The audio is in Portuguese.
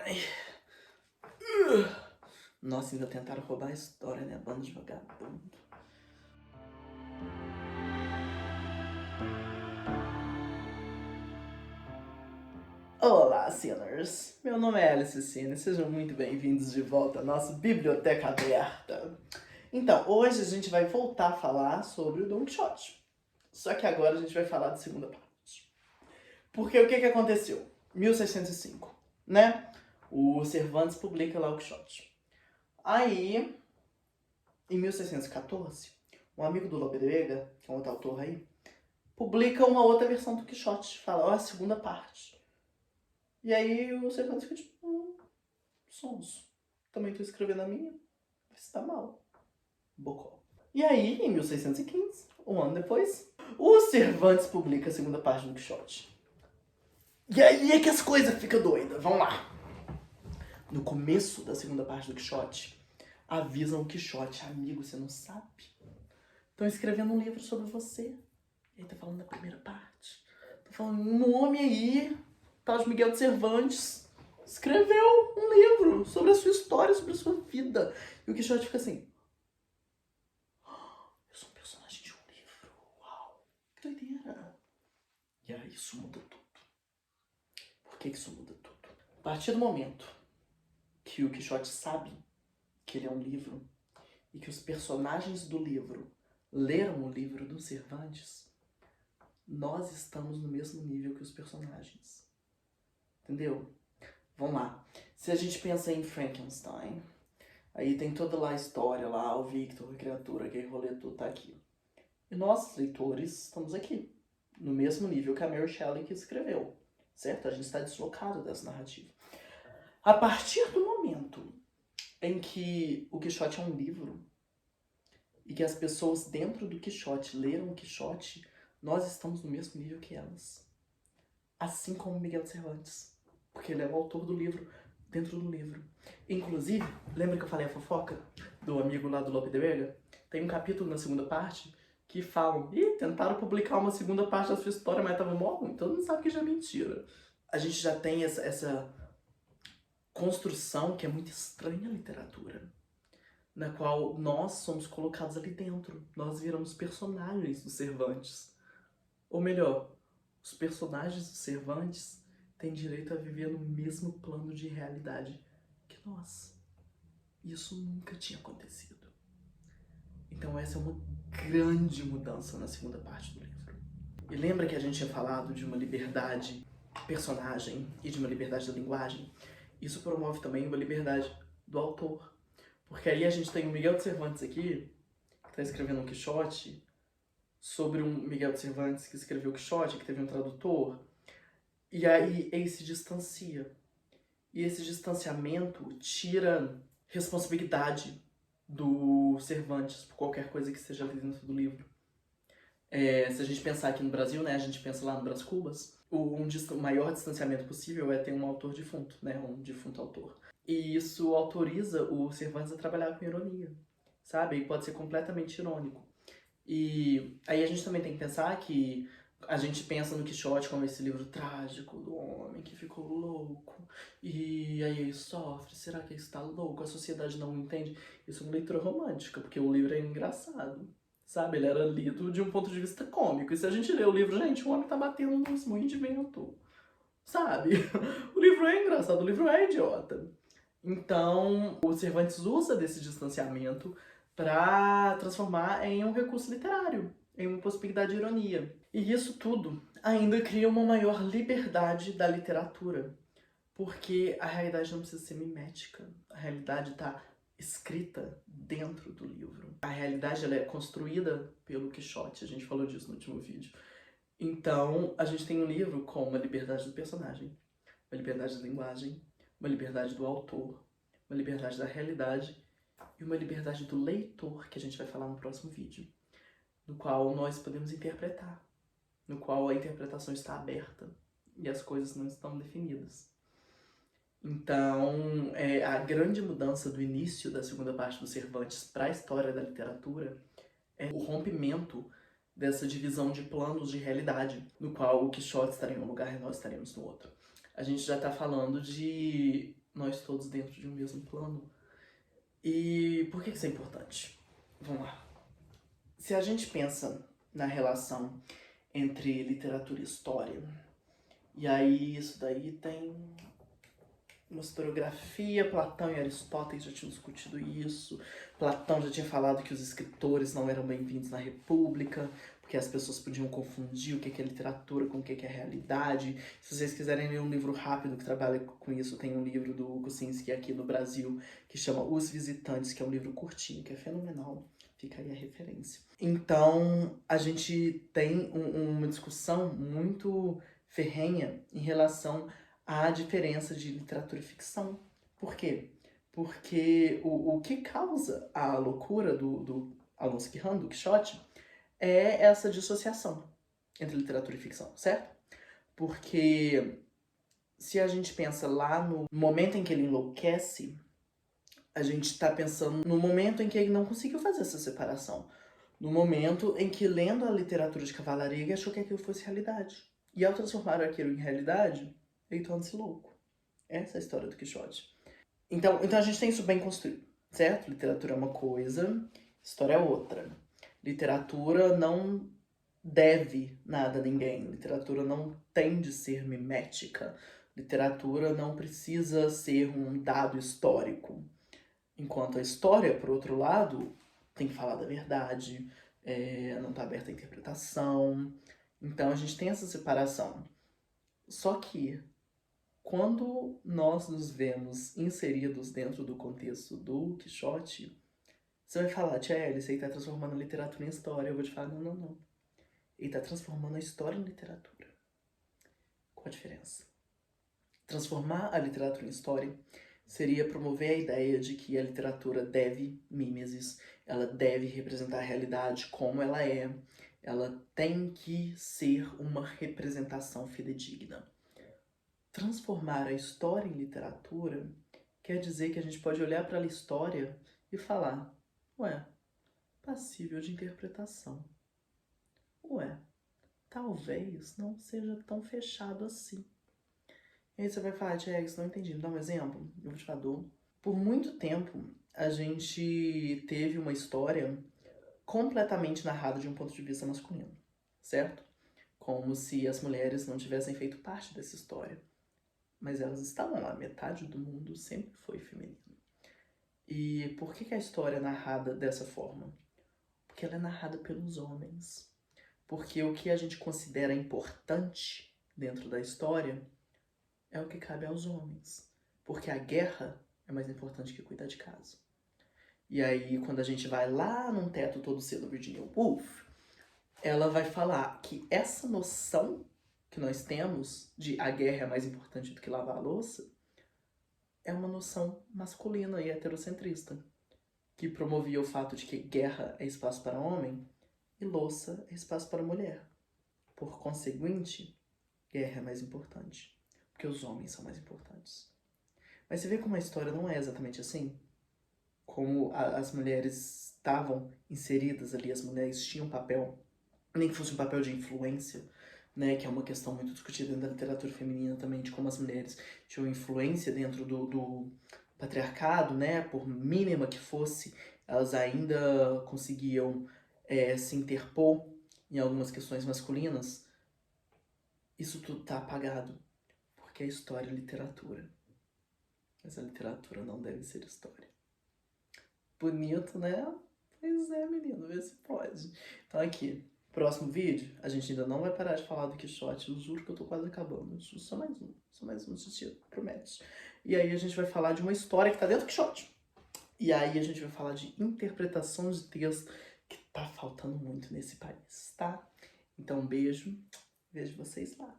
Ai. Nossa, ainda tentaram roubar a história, né? Bando de vagabundo. Olá, sinners! Meu nome é Alice Cine, sejam muito bem-vindos de volta à nossa biblioteca aberta. Então, hoje a gente vai voltar a falar sobre o Don Quixote. Só que agora a gente vai falar da segunda parte. Porque o que aconteceu? 1605, né? O Cervantes publica lá o Quixote. Aí, em 1614, um amigo do Lope de Vega, que é um outro autor aí, publica uma outra versão do Quixote. Fala, ó, a segunda parte. E aí o Cervantes fica tipo, sonso. Também tô escrevendo a minha. Vê se tá mal. Bocó. E aí, em 1615, um ano depois, o Cervantes publica a segunda parte do Quixote. E aí é que as coisas ficam doidas. Vamos lá. No começo da segunda parte do Quixote, avisam o Quixote, amigo, você não sabe? Estão escrevendo um livro sobre você. E aí tá falando da primeira parte. Tá falando um homem aí, tal de Miguel de Cervantes, escreveu um livro sobre a sua história, sobre a sua vida. E o Quixote fica assim, eu sou um personagem de um livro, uau, que doideira. E aí isso muda tudo. Por que isso muda tudo? A partir do momento que o Quixote sabe que ele é um livro e que os personagens do livro leram o livro do Cervantes, nós estamos no mesmo nível que os personagens. Entendeu? Vamos lá. Se a gente pensa em Frankenstein, aí tem toda lá a história lá, o Victor, a criatura, aquele rolê tudo tá aqui. E nós, leitores, estamos aqui, no mesmo nível que a Mary Shelley que escreveu, certo? A gente está deslocado dessa narrativa. A partir do momento em que o Quixote é um livro, e que as pessoas dentro do Quixote leram o Quixote, nós estamos no mesmo nível que elas. Assim como Miguel de Cervantes. Porque ele é o autor do livro, dentro do livro. Inclusive, lembra que eu falei a fofoca do amigo lá do Lope de Vega? Tem um capítulo na segunda parte que falam, tentaram publicar uma segunda parte da sua história, mas tava mó ruim, todo mundo sabe que já é mentira. A gente já tem essa construção que é muito estranha na literatura, na qual nós somos colocados ali dentro, nós viramos personagens do Cervantes. Ou melhor, os personagens do Cervantes têm direito a viver no mesmo plano de realidade que nós. Isso nunca tinha acontecido. Então essa é uma grande mudança na segunda parte do livro. E lembra que a gente tinha falado de uma liberdade do personagem e de uma liberdade da linguagem? Isso promove também uma liberdade do autor. Porque aí a gente tem o Miguel de Cervantes aqui, que está escrevendo um Quixote, sobre um Miguel de Cervantes que escreveu o Quixote, que teve um tradutor, e aí ele se distancia. E esse distanciamento tira responsabilidade do Cervantes por qualquer coisa que esteja ali dentro do livro. Se a gente pensar aqui no Brasil, né, a gente pensa lá no Brás Cubas, o maior distanciamento possível é ter um autor defunto, né, um defunto autor. E isso autoriza o Cervantes a trabalhar com ironia, sabe? E pode ser completamente irônico. E aí a gente também tem que pensar que a gente pensa no Quixote como esse livro trágico do homem que ficou louco e aí ele sofre, será que ele está louco? A sociedade não entende. Isso é uma leitura romântica, porque o livro é engraçado, sabe? Ele era lido de um ponto de vista cômico. E se a gente lê o livro, gente, o homem tá batendo nos moinhos de vento, sabe? O livro é engraçado, o livro é idiota. Então, o Cervantes usa desse distanciamento para transformar em um recurso literário, em uma possibilidade de ironia. E isso tudo ainda cria uma maior liberdade da literatura, porque a realidade não precisa ser mimética, a realidade está escrita dentro do livro. A realidade ela é construída pelo Quixote, a gente falou disso no último vídeo. Então, a gente tem um livro com uma liberdade do personagem, uma liberdade da linguagem, uma liberdade do autor, uma liberdade da realidade e uma liberdade do leitor, que a gente vai falar no próximo vídeo, no qual nós podemos interpretar, no qual a interpretação está aberta e as coisas não estão definidas. Então, a grande mudança do início da segunda parte do Cervantes para a história da literatura é o rompimento dessa divisão de planos de realidade, no qual o Quixote estaria em um lugar e nós estaremos no outro. A gente já está falando de nós todos dentro de um mesmo plano. E por que isso é importante? Vamos lá. Se a gente pensa na relação entre literatura e história, e aí isso daí tem uma historiografia, Platão e Aristóteles já tinham discutido isso. Platão já tinha falado que os escritores não eram bem-vindos na República, porque as pessoas podiam confundir o que é literatura com o que é realidade. Se vocês quiserem ler um livro rápido que trabalha com isso, tem um livro do Kosinski aqui no Brasil, que chama Os Visitantes, que é um livro curtinho, que é fenomenal. Fica aí a referência. Então, a gente tem uma discussão muito ferrenha em relação à diferença de literatura e ficção. Por quê? Porque o que causa a loucura do Alonso Quijano, do Quixote, é essa dissociação entre literatura e ficção, certo? Porque se a gente pensa lá no momento em que ele enlouquece, a gente está pensando no momento em que ele não conseguiu fazer essa separação. No momento em que, lendo a literatura de cavalaria, ele achou que aquilo fosse realidade. E ao transformar aquilo em realidade, ele torna-se louco. Essa é a história do Quixote. Então a gente tem isso bem construído, certo? Literatura é uma coisa, história é outra. Literatura não deve nada a ninguém. Literatura não tem de ser mimética. Literatura não precisa ser um dado histórico. Enquanto a história, por outro lado, tem que falar da verdade, não está aberta à interpretação. Então a gente tem essa separação. Só que, quando nós nos vemos inseridos dentro do contexto do Quixote, você vai falar, Tia Alice, ele está transformando a literatura em história. Eu vou te falar, não. Ele está transformando a história em literatura. Qual a diferença? Transformar a literatura em história seria promover a ideia de que a literatura deve mimesis, ela deve representar a realidade como ela é, ela tem que ser uma representação fidedigna. Transformar a história em literatura quer dizer que a gente pode olhar para a história e falar, ué, passível de interpretação. Ué, talvez não seja tão fechado assim. E aí você vai falar, Tiago, não entendi, me dá um exemplo? Eu vou te falar, Por muito tempo, a gente teve uma história completamente narrada de um ponto de vista masculino, certo? Como se as mulheres não tivessem feito parte dessa história. Mas elas estavam lá, metade do mundo sempre foi feminino. E por que a história é narrada dessa forma? Porque ela é narrada pelos homens. Porque o que a gente considera importante dentro da história é o que cabe aos homens. Porque a guerra é mais importante que cuidar de casa. E aí, quando a gente vai lá num Teto Todo Cedo, Virginia Woolf, ela vai falar que essa noção que nós temos de a guerra é mais importante do que lavar a louça é uma noção masculina e heterocentrista, que promovia o fato de que guerra é espaço para homem e louça é espaço para mulher. Por conseguinte, guerra é mais importante, porque os homens são mais importantes. Mas você vê como a história não é exatamente assim? Como as mulheres estavam inseridas ali, as mulheres tinham um papel, nem que fosse um papel de influência, né, que é uma questão muito discutida dentro da literatura feminina também, de como as mulheres tinham influência dentro do patriarcado, né, por mínima que fosse, elas ainda conseguiam se interpor em algumas questões masculinas. Isso tudo tá apagado, porque a história é literatura. Mas a literatura não deve ser história. Bonito, né? Pois é, menino, vê se pode. Então aqui, próximo vídeo, a gente ainda não vai parar de falar do Quixote, eu juro que eu tô quase acabando. Só mais um, Titi, promete. E aí a gente vai falar de uma história que tá dentro do Quixote. E aí a gente vai falar de interpretação de texto que tá faltando muito nesse país, tá? Então um beijo, vejo vocês lá.